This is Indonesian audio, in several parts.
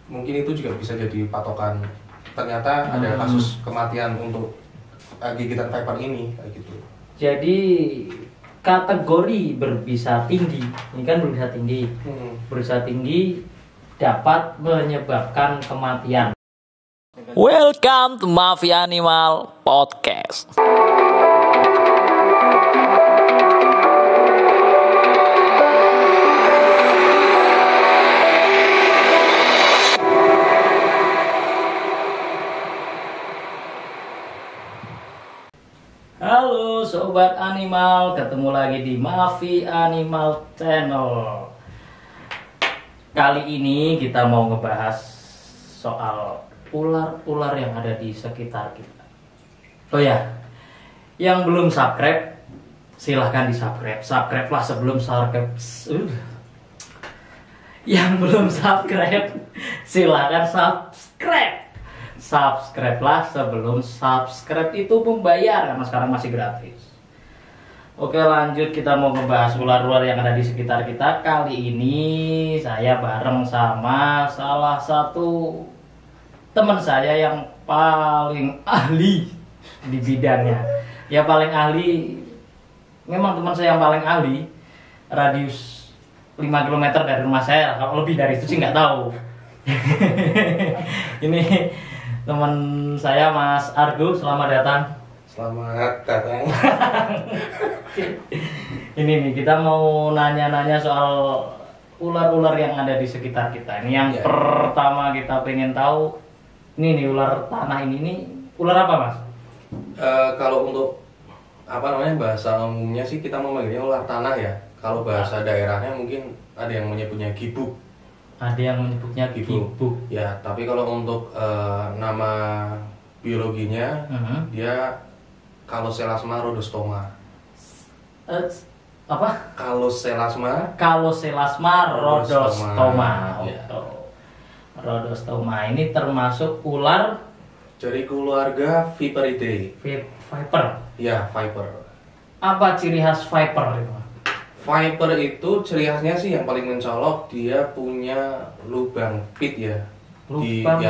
mungkin itu juga bisa jadi patokan. Ternyata ada kasus kematian untuk gigitan viper ini kayak gitu. Jadi kategori berbisa tinggi, ini kan berbisa tinggi. Berbisa tinggi dapat menyebabkan kematian. Welcome to Mafia Animal Podcast. Halo sobat animal, ketemu lagi di Mafia Animal Channel. Kali ini kita mau ngebahas soal ular-ular yang ada di sekitar kita. Oh ya, yang belum subscribe silahkan di subscribe. Subscribe lah sebelum subscribe. Yang belum subscribe silahkan subscribe. Subscribe lah sebelum subscribe itu membayar, karena sekarang masih gratis. Oke, lanjut, kita mau ngebahas ular-ular yang ada di sekitar kita. Kali ini saya bareng sama salah satu teman saya yang paling ahli di bidangnya. Ya paling ahli, memang teman saya yang paling ahli. Radius 5 km dari rumah saya, kalau lebih dari itu sih nggak tahu. Ini teman saya Mas Argo, selamat datang. Selamat datang. Ini nih, kita mau nanya-nanya soal ular-ular yang ada di sekitar kita. Ini yang pertama kita pengen tahu. Ini nih ular tanah ini ular apa, Mas? Kalau untuk bahasa umumnya sih kita memanggilnya ular tanah ya. Kalau bahasa daerahnya mungkin ada yang menyebutnya gibuk. Ada yang menyebutnya gibuk. Ya, tapi kalau untuk nama biologinya dia Calloselasma rhodostoma. Apa? Calloselasma rhodostoma. Ya. Rhodostoma ini termasuk ular dari keluarga Viperidae. viper. Ya, viper. Apa ciri khas viper itu? Viper itu ciri khasnya sih yang paling mencolok, dia punya lubang pit ya. Lubang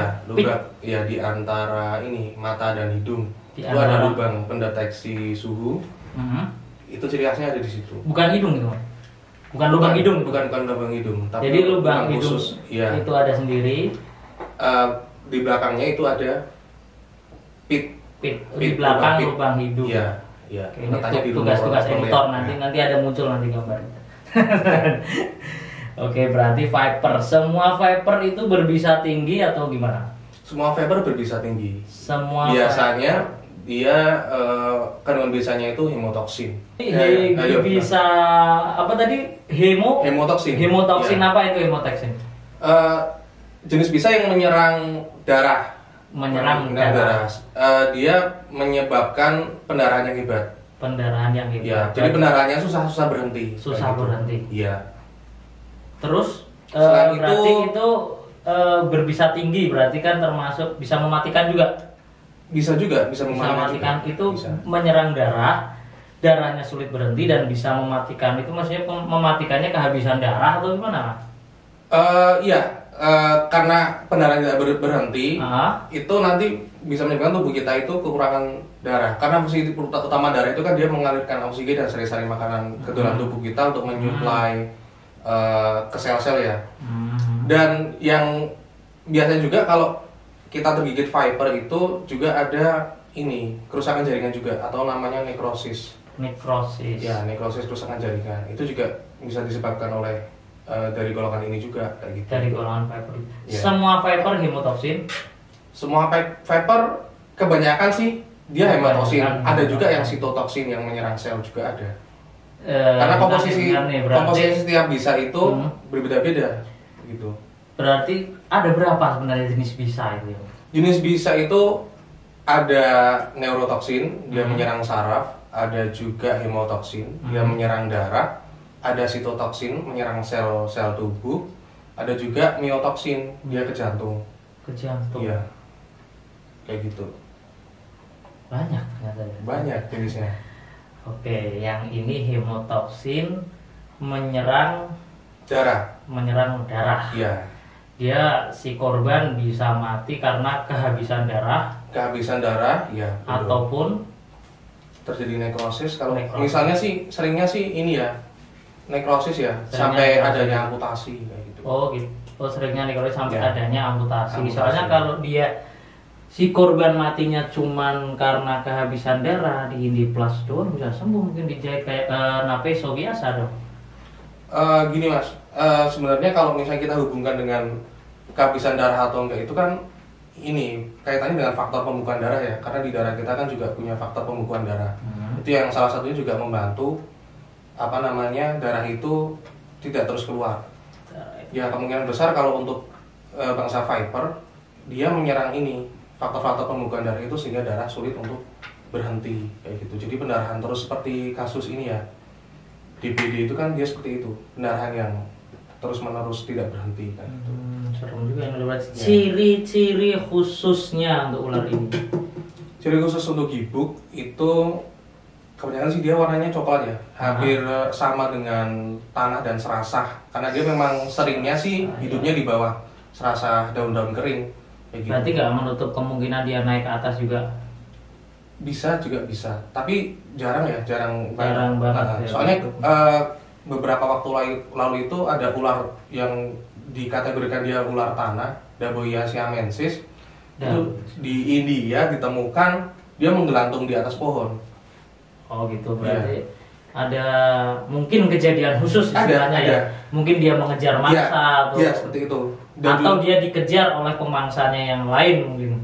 Di antara ini mata dan hidung. Itu ada lubang pendeteksi suhu. Itu ciri khasnya ada di situ. Bukan hidung itu, Mas? Bukan lubang hidung. Bukan lubang hidung, tapi jadi lubang hidung khusus. Ya. Itu ada sendiri. Di belakangnya itu ada pit Di belakang lubang hidung. Iya. Ya, ini tugas-tugas editor nanti ada muncul nanti gambarnya. Oke, berarti viper. Semua viper itu berbisa tinggi atau gimana? Semua viper berbisa tinggi. Biasanya dia kandungan bisanya itu hemotoksin. Bisa apa tadi? Hemotoksin. Hemotoksin ya. Apa itu hemotoksin? Jenis bisa yang menyerang darah. Menyerang darah. Dia menyebabkan pendarahan yang hebat. Ya, jadi pendarahannya susah berhenti. Berhenti. Iya. Terus selain berarti itu berbisa tinggi, berarti kan termasuk bisa mematikan juga. Bisa mematikan juga. Itu bisa. Menyerang darahnya sulit berhenti dan bisa mematikan. Itu maksudnya mematikannya kehabisan darah atau gimana? Iya. Karena pendarahan tidak berhenti, itu nanti bisa menyebabkan tubuh kita itu kekurangan darah. Karena fungsi utama darah itu kan dia mengalirkan oksigen dan sari-sari makanan ke dalam tubuh kita untuk menyuplai ke sel-sel ya. Dan yang biasanya juga kalau kita tergigit viper itu juga ada ini kerusakan jaringan juga atau namanya nekrosis. Ya, nekrosis kerusakan jaringan itu juga bisa disebabkan oleh dari golongan ini juga kayak gitu. Dari golongan viper. Yeah. Semua viper hemotoksin? Semua viper kebanyakan sih dia hemotoksin. Ada juga yang sitotoksin yang menyerang sel juga ada. Karena komposisi setiap bisa itu berbeda-beda gitu. Berarti ada berapa sebenarnya jenis bisa itu? Jenis bisa itu ada neurotoksin, dia menyerang saraf, ada juga hemotoksin, dia menyerang darah. Ada sitotoksin menyerang sel-sel tubuh, ada juga miotoksin dia ke jantung. Iya, kayak gitu. Banyak ternyata. Banyak jenisnya. Oke, yang ini hemotoksin menyerang darah. Menyerang darah. Iya. dia si korban bisa mati karena kehabisan darah, ya, ataupun terjadi nekrosis. Kalau misalnya sih seringnya sih ini ya nekrosis ya, sampai adanya amputasi kayak gitu. Oh gitu. Oh, seringnya nekrosis sampai adanya amputasi. Soalnya kalau dia si korban matinya cuman karena kehabisan darah, dihindiplas doang bisa sembuh, mungkin dijahit kayak napeso biasa dong. Gini mas, sebenarnya kalau misalnya kita hubungkan dengan kehabisan darah atau enggak itu kan ini kaitannya dengan faktor pembekuan darah ya, karena di darah kita kan juga punya faktor pembekuan darah. Itu yang salah satunya juga membantu darah itu tidak terus keluar. Ya kemungkinan besar kalau untuk bangsa viper dia menyerang ini faktor-faktor pembekuan darah itu sehingga darah sulit untuk berhenti kayak gitu. Jadi pendarahan terus seperti kasus ini ya. DBD itu kan dia seperti itu, pendarahan yang terus-menerus tidak berhenti kayak gitu. Serem juga yang udah ciri-ciri khususnya untuk ular ini. Ciri khusus untuk gibuk itu kebanyakan sih dia warnanya coklat ya, hampir sama dengan tanah dan serasah. Karena dia memang seringnya sih hidupnya di bawah serasah daun-daun kering. Gitu. Berarti nggak menutup kemungkinan dia naik ke atas juga? Bisa juga bisa, tapi jarang banget. Soalnya beberapa waktu lalu itu ada ular yang dikategorikan dia ular tanah, Daboia siamensis. Itu di India ditemukan dia menggelantung di atas pohon. Oh gitu, berarti ada mungkin kejadian khusus istilahnya ya. Mungkin dia mengejar mangsa atau seperti itu. Atau dia dikejar oleh pemangsanya yang lain mungkin.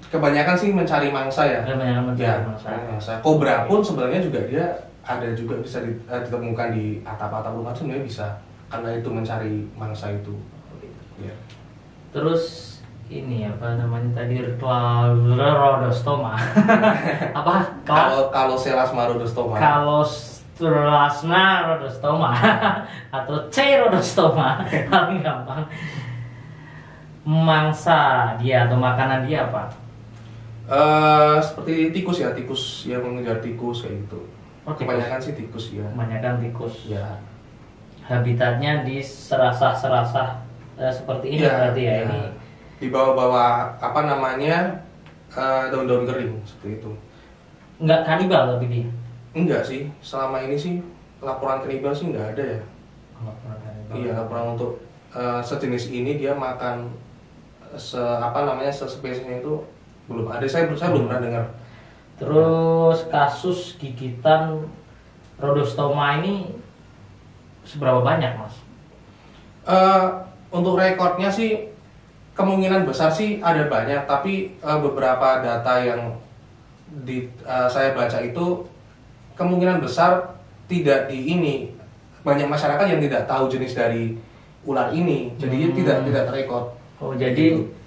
Kebanyakan sih mencari mangsa ya. Kebanyakan mencari mangsa. Kobra pun sebenarnya juga dia ada juga bisa ditemukan di atap-atap rumah sebenarnya bisa, karena itu mencari mangsa itu. Ya. Terus ini apa namanya tadi Rhodostoma. Apa? Kalau Selasma Rhodostoma. Kalau Selasma Rhodostoma atau C Rhodostoma paling gampang. Mangsa dia atau makanan dia apa? Seperti tikus ya, tikus yang mengejar tikus kayak gitu. Kebanyakan sih tikus ya. Kebanyakan tikus. Ya. Habitatnya di serasah-serasah seperti ini berarti ya ini. Di bawah-bawah daun-daun kering seperti itu. Enggak kanibal tapi dia? Enggak sih, selama ini sih laporan kanibal sih enggak ada ya. Laporan kanibal. Iya, laporan untuk sejenis ini dia makan sespesiesnya itu belum ada. Saya belum pernah dengar. Terus kasus gigitan Rhodostoma ini seberapa banyak mas? Untuk rekornya sih kemungkinan besar sih ada banyak, tapi beberapa data yang saya baca itu kemungkinan besar tidak banyak masyarakat yang tidak tahu jenis dari ular ini, jadi tidak terekor. Oh jadi gitu.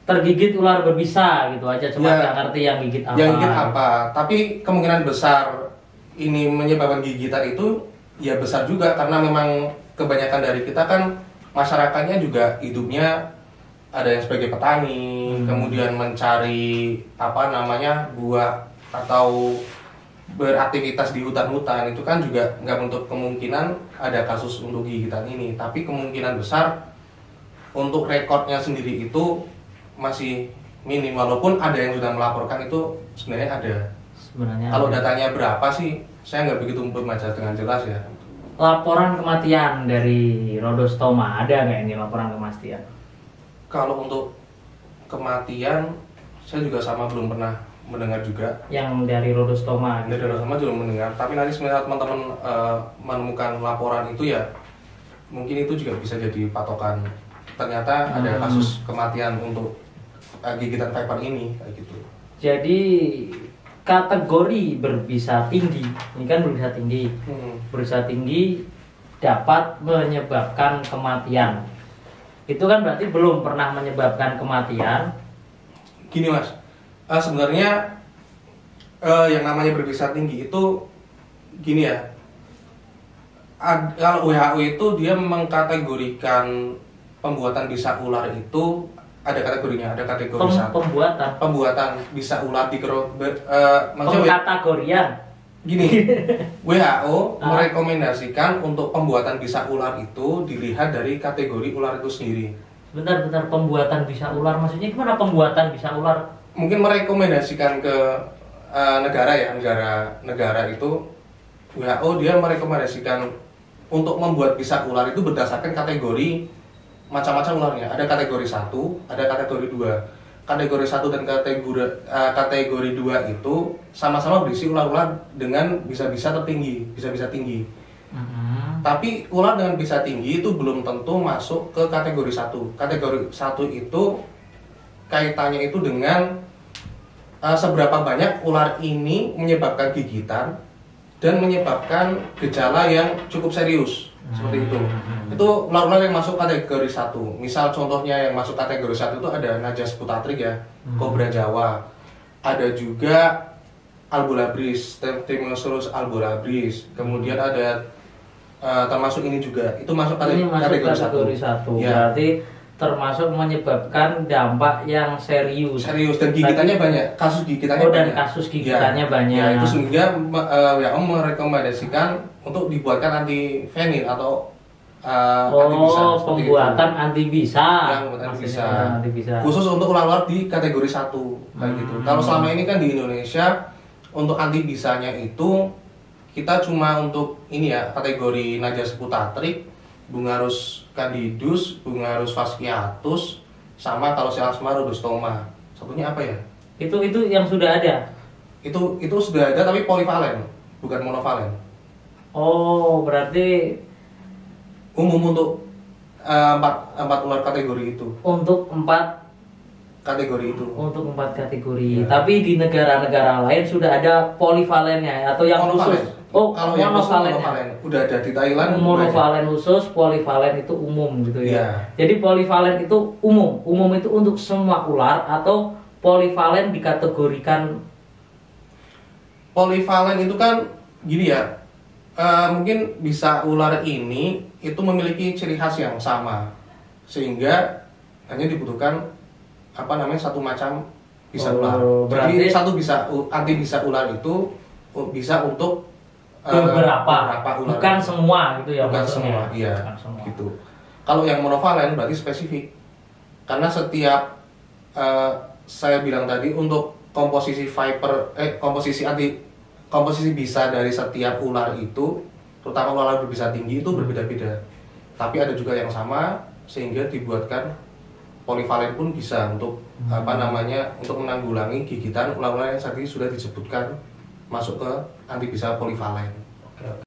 Tergigit ular berbisa gitu aja, cuma nggak ngerti yang gigit apa. Yang gigit apa, tapi kemungkinan besar ini menyebabkan gigitan itu ya besar juga, karena memang kebanyakan dari kita kan masyarakatnya juga hidupnya ada yang sebagai petani, kemudian mencari buah atau beraktivitas di hutan-hutan, itu kan juga nggak menutup kemungkinan ada kasus untuk gigitan ini. Tapi kemungkinan besar untuk rekornya sendiri itu masih minim, walaupun ada yang sudah melaporkan itu sebenarnya ada. Kalau datanya berapa sih saya nggak begitu membaca dengan jelas ya. Laporan kematian dari Rhodostoma ada nggak ini laporan kematian? Kalau untuk kematian saya juga sama belum pernah mendengar juga. Yang dari Rhodostoma gitu. Dari Rhodostoma belum mendengar, tapi nanti sebenarnya teman-teman menemukan laporan itu ya mungkin itu juga bisa jadi patokan. Ternyata ada kasus kematian untuk gigitan viper ini kayak gitu. Jadi kategori berbisa tinggi, ini kan berbisa tinggi. Berbisa tinggi dapat menyebabkan kematian. Itu kan berarti belum pernah menyebabkan kematian. Gini mas, sebenarnya yang namanya berbisa tinggi itu gini ya. Kalau WHO itu dia mengkategorikan pembuatan bisa ular itu ada kategorinya, ada kategori pembuatan bisa ular di pengkategorian. Gini, WHO merekomendasikan untuk pembuatan bisa ular itu dilihat dari kategori ular itu sendiri. Bentar, pembuatan bisa ular maksudnya gimana pembuatan bisa ular? Mungkin merekomendasikan ke negara itu WHO dia merekomendasikan untuk membuat bisa ular itu berdasarkan kategori macam-macam ularnya. Ada kategori 1, ada kategori 2. Kategori 1 dan kategori 2 itu sama-sama berisi ular-ular dengan bisa-bisa tertinggi, bisa-bisa tinggi. Tapi ular dengan bisa tinggi itu belum tentu masuk ke kategori 1. Kategori 1 itu kaitannya itu dengan seberapa banyak ular ini menyebabkan gigitan dan menyebabkan gejala yang cukup serius. Seperti itu. Itu ular-ular yang masuk kategori 1. Misal contohnya yang masuk kategori 1 itu ada Najas putratrik ya, kobra Jawa. Ada juga Albolabris, Temnosaurus albolabris. Kemudian ada termasuk ini juga, itu masuk kategori 1. Ya. Berarti termasuk menyebabkan dampak yang serius dan gigitannya banyak, kasus gigitannya banyak. Dan kasus gigitannya banyak. Ya, itu sehingga WHO merekomendasikan untuk dibuatkan antivenin atau antibisa. Pembuatan antibisa. Antibisa. Khusus untuk ular-ular di kategori 1 kayak gitu. Kalau selama ini kan di Indonesia untuk antibisanya itu kita cuma untuk ini ya, kategori Najas putratrik, Bungarus candidus, Bungarus fasciatus, sama kalau Selachma rhodostoma. Satunya apa ya? Itu yang sudah ada. Itu sudah ada tapi polivalen, bukan monovalen. Oh, berarti umum untuk empat ular kategori itu. Untuk 4 kategori itu. Untuk 4 kategori. Ya. Tapi di negara-negara lain sudah ada polivalennya atau yang khusus. Kalau yang monovalen. Udah ada di Thailand. Monovalen khusus, polivalen itu umum gitu ya. Ya. Jadi polivalen itu umum. Umum itu untuk semua ular atau polivalen dikategorikan. Polivalen itu kan gini ya. Mungkin bisa ular ini itu memiliki ciri khas yang sama sehingga hanya dibutuhkan satu macam bisa ular. Jadi satu antibisa ular itu bisa untuk beberapa ular. Bukan semua gitu ya. Bukan semua, iya. Gitu. Kalau yang monovalen berarti spesifik. Karena setiap saya bilang tadi untuk komposisi bisa dari setiap ular itu, terutama ular berbisa tinggi itu berbeda-beda. Tapi ada juga yang sama sehingga dibuatkan polivalen pun bisa untuk untuk menanggulangi gigitan ular-ular yang tadi sudah disebutkan masuk ke antibisa polivalen. Oke.